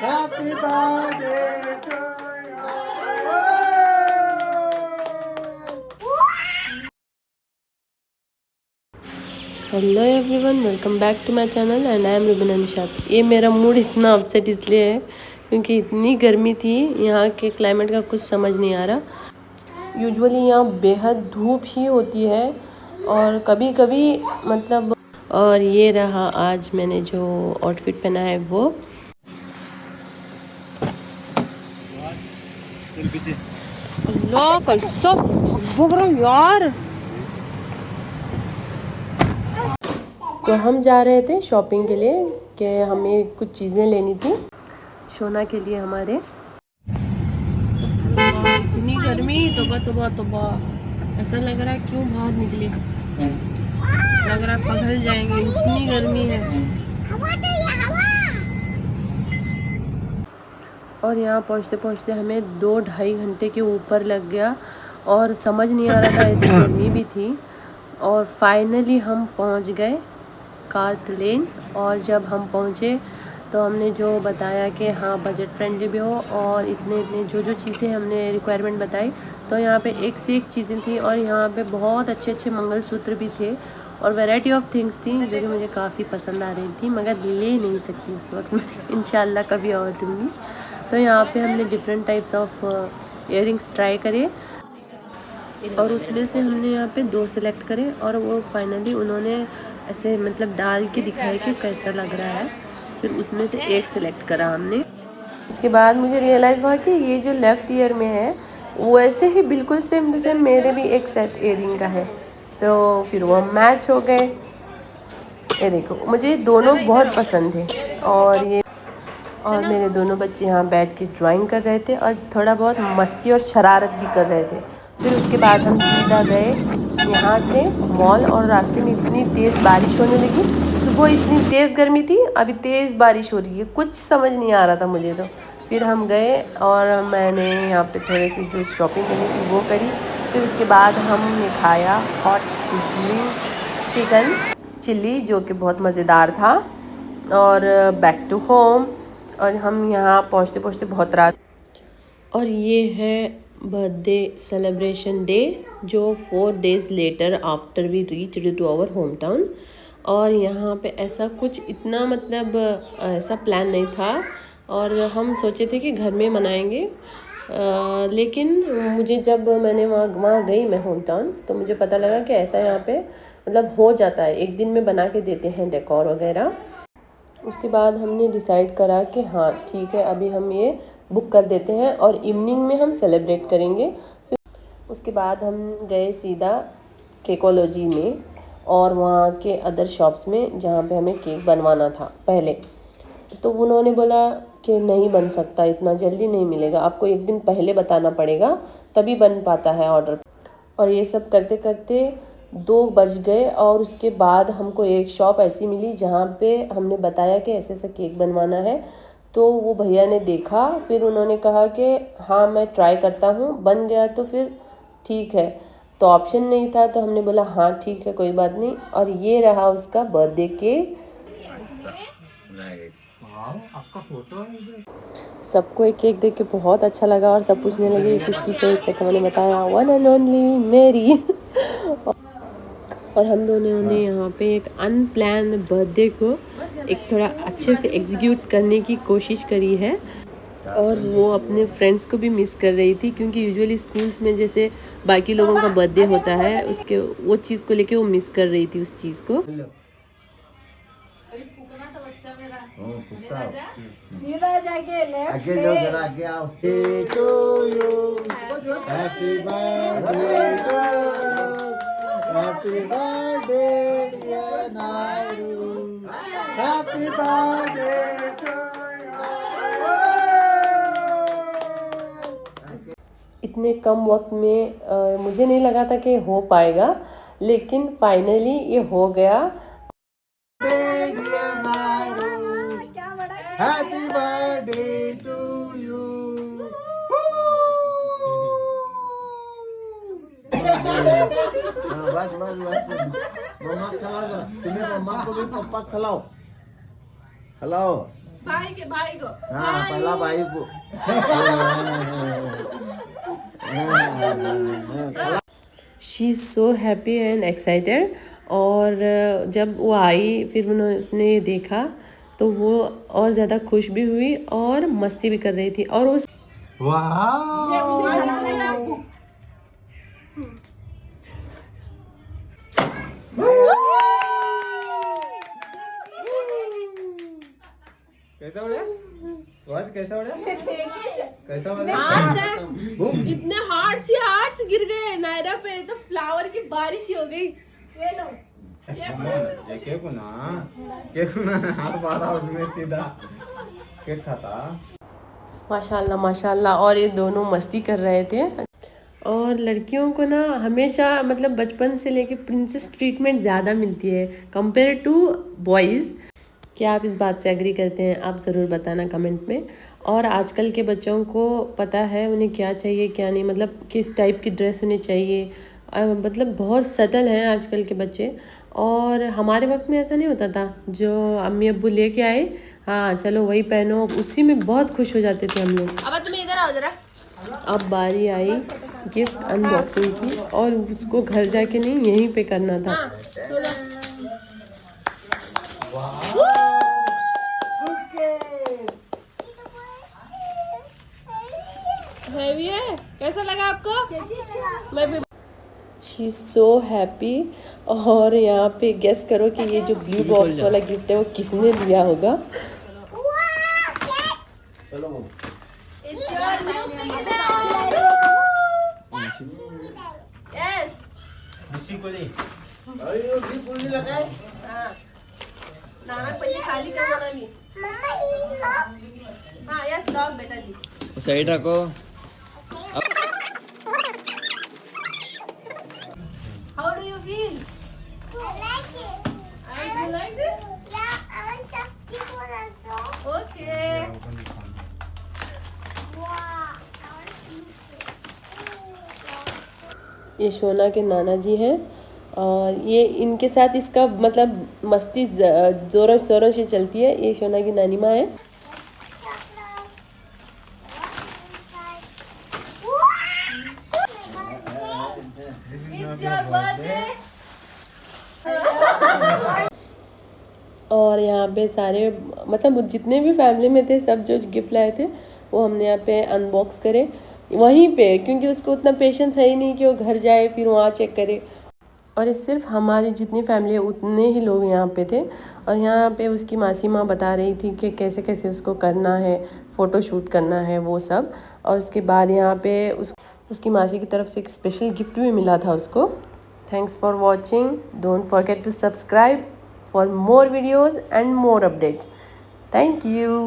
Happy birthday to hello everyone, welcome back to my channel and I am Rubina Nishat. ये मेरा mood इतना upset इसलिए है क्योंकि इतनी गर्मी थी, यहाँ के क्लाइमेट का कुछ समझ नहीं आ रहा। यूजुअली यहाँ बेहद धूप ही होती है और कभी कभी मतलब, और ये रहा आज मैंने जो आउटफिट पहना है वो। अल्लाह कैसा भग रहा यार। तो हम जा रहे थे शॉपिंग के लिए कि हमें कुछ चीज़ें लेनी थी शोना के लिए हमारे। इतनी गर्मी, तोबा तोबा तोबा, ऐसा लग रहा है क्यों बाहर निकले, लग रहा है पिघल जाएंगे, इतनी गर्मी है। और यहाँ पहुँचते पहुँचते हमें 2-2.5 घंटे के ऊपर लग गया और समझ नहीं आ रहा था, ऐसी गर्मी भी थी। और फाइनली हम पहुँच गए कार्थ लेन। और जब हम पहुँचे तो हमने जो बताया कि हाँ बजट फ्रेंडली भी हो और इतने इतने जो चीज़ें हमने रिक्वायरमेंट बताई, तो यहाँ पे एक से एक चीज़ें थी और यहाँ पे बहुत अच्छे अच्छे मंगलसूत्र भी थे और वैरायटी ऑफ थिंग्स थी जो कि मुझे काफ़ी पसंद आ रही थी, मगर ले नहीं सकती उस वक्त में। इंशाल्लाह कभी और लूँगी। तो यहाँ पे हमने different types of earrings try करे और उसमें से हमने यहाँ पे 2 सिलेक्ट करे और वो फाइनली उन्होंने ऐसे मतलब डाल के दिखाया कि कैसा लग रहा है, फिर उसमें से एक सिलेक्ट करा हमने। इसके बाद मुझे रियलाइज़ हुआ कि ये जो लेफ़्ट ईयर में है वो ऐसे ही बिल्कुल सेम टू सेम मेरे भी एक सेट इयररिंग का है, तो फिर वो मैच हो गए। ये देखो, मुझे दोनों बहुत पसंद थे और मेरे दोनों बच्चे यहाँ बैठ के ड्राइंग कर रहे थे और थोड़ा बहुत मस्ती और शरारत भी कर रहे थे। फिर उसके बाद हम सीधा गए यहाँ से मॉल और रास्ते में इतनी तेज़ बारिश होने लगी। सुबह इतनी तेज़ गर्मी थी, अभी तेज़ बारिश हो रही है, कुछ समझ नहीं आ रहा था मुझे तो। फिर हम गए और मैंने यहाँ पे थोड़ी सी जो शॉपिंग करनी थी वो करी। फिर उसके बाद हमने खाया हॉट सिजलिंग चिकन चिल्ली जो कि बहुत मज़ेदार था और बैक टू होम। और हम यहाँ पहुँचते पहुँचते बहुत रात। और ये है बर्थडे सेलिब्रेशन डे जो 4 days later after we reached to our home town. और यहाँ पे ऐसा कुछ इतना मतलब ऐसा प्लान नहीं था और हम सोचे थे कि घर में मनाएंगे, लेकिन मुझे जब मैंने वहाँ गई मैं होम टाउन तो मुझे पता लगा कि ऐसा यहाँ पे मतलब हो जाता है, एक दिन में बना के देते हैं डेकोर वगैरह। उसके बाद हमने डिसाइड करा कि हाँ ठीक है, अभी हम ये बुक कर देते हैं और इवनिंग में हम सेलिब्रेट करेंगे। फिर उसके बाद हम गए सीधा केकोलॉजी में और वहाँ के अदर शॉप्स में जहाँ पे हमें केक बनवाना था पहले। तो उन्होंने बोला कि नहीं बन सकता, इतना जल्दी नहीं मिलेगा, आपको एक दिन पहले बताना पड़ेगा तभी बन पाता है ऑर्डर। और ये सब करते करते 2 बज गए और उसके बाद हमको एक शॉप ऐसी मिली जहाँ पे हमने बताया कि ऐसे ऐसे केक बनवाना है। तो वो भैया ने देखा, फिर उन्होंने कहा कि हाँ मैं ट्राई करता हूँ, बन गया तो फिर ठीक है। तो ऑप्शन नहीं था तो हमने बोला हाँ ठीक है कोई बात नहीं। और ये रहा उसका बर्थडे केक। सबको एक केक देख के बहुत अच्छा लगा और सब पूछने लगे किसकी चॉइस है, तो मैंने बताया वन एंड ओनली मेरी। और हम दोनों ने यहाँ पे एक अनप्लान बर्थडे को एक थोड़ा अच्छे से एग्जीक्यूट करने की कोशिश करी है। और वो अपने फ्रेंड्स को भी मिस कर रही थी क्योंकि यूजुअली स्कूल्स में जैसे बाकी लोगों का बर्थडे होता है उसके वो चीज़ को लेके वो मिस कर रही थी उस चीज़ को। सीधा जाके लेफ्ट आगे लो, जरा आगे आओ। To you happy birthday to you, happy birthday dear Nairu, happy birthday to you. इतने कम वक्त में मुझे नहीं लगा था कि हो पाएगा, लेकिन फाइनली ये हो गया। Happy birthday to you. बस बस बस, मम्मा खिलाओ जरा, तुम्हें मम्मा को भी पप्पा खिलाओ, खिलाओ। भाई को हाँ पहला भाई को she is so happy and excited. और जब वो आई फिर उसने ये देखा तो वो और ज़्यादा खुश भी हुई और मस्ती भी कर रही थी। और उस कैसा उड़ा? कैसा उड़ा? कैसा इतने हार्ट से गिर गए नायरा पे, तो फ्लावर की बारिश ही हो गई। हाथ मारा उसमें सीधा केक खाता। माशाल्लाह माशाल्लाह। और ये दोनों मस्ती कर रहे थे। और लड़कियों को ना हमेशा मतलब बचपन से लेके प्रिंसेस ट्रीटमेंट ज़्यादा मिलती है कंपेयर टू बॉयज़। क्या आप इस बात से एग्री करते हैं? आप ज़रूर बताना कमेंट में। और आजकल के बच्चों को पता है उन्हें क्या चाहिए क्या नहीं, मतलब किस टाइप की ड्रेस उन्हें चाहिए। मतलब बहुत सटल हैं आजकल के बच्चे। और हमारे वक्त में ऐसा नहीं होता था, जो अम्मी अब्बू लेके आए हाँ चलो वही पहनो, उसी में बहुत खुश हो जाते थे हम लोग। अब तुम इधर आओ जरा। अब बारी आई गिफ्ट अनबॉक्सिंग की, और उसको घर जाके नहीं यहीं पे करना था। हैवी है, कैसा लगा आपको? मैं भी शी इज सो हैप्पी। और यहाँ पे गेस करो कि ये जो ब्लू बॉक्स वाला गिफ्ट है वो किसने दिया होगा। साइड रखो। How do you feel? I like it. You like this? Yeah, I want this one also. Okay. Wow, I want this. ये शोना के नाना जी हैं और ये इनके साथ इसका मतलब मस्ती ज़ोरों शोरों से चलती है। ये शोना की नानी माँ है। और यहाँ पे सारे मतलब जितने भी फैमिली में थे सब जो गिफ्ट लाए थे वो हमने यहाँ पे अनबॉक्स करे वहीं पे, क्योंकि उसको उतना पेशेंस है ही नहीं कि वो घर जाए फिर वहाँ चेक करे। और ये सिर्फ हमारी जितनी फैमिली है उतने ही लोग यहाँ पे थे। और यहाँ पे उसकी मासी माँ बता रही थी कि कैसे कैसे उसको करना है, फ़ोटो शूट करना है वो सब। और उसके बाद यहाँ पे उसकी मासी की तरफ से एक स्पेशल गिफ्ट भी मिला था उसको। Thanks for watching. Don't forget to subscribe for more videos and more updates. Thank you.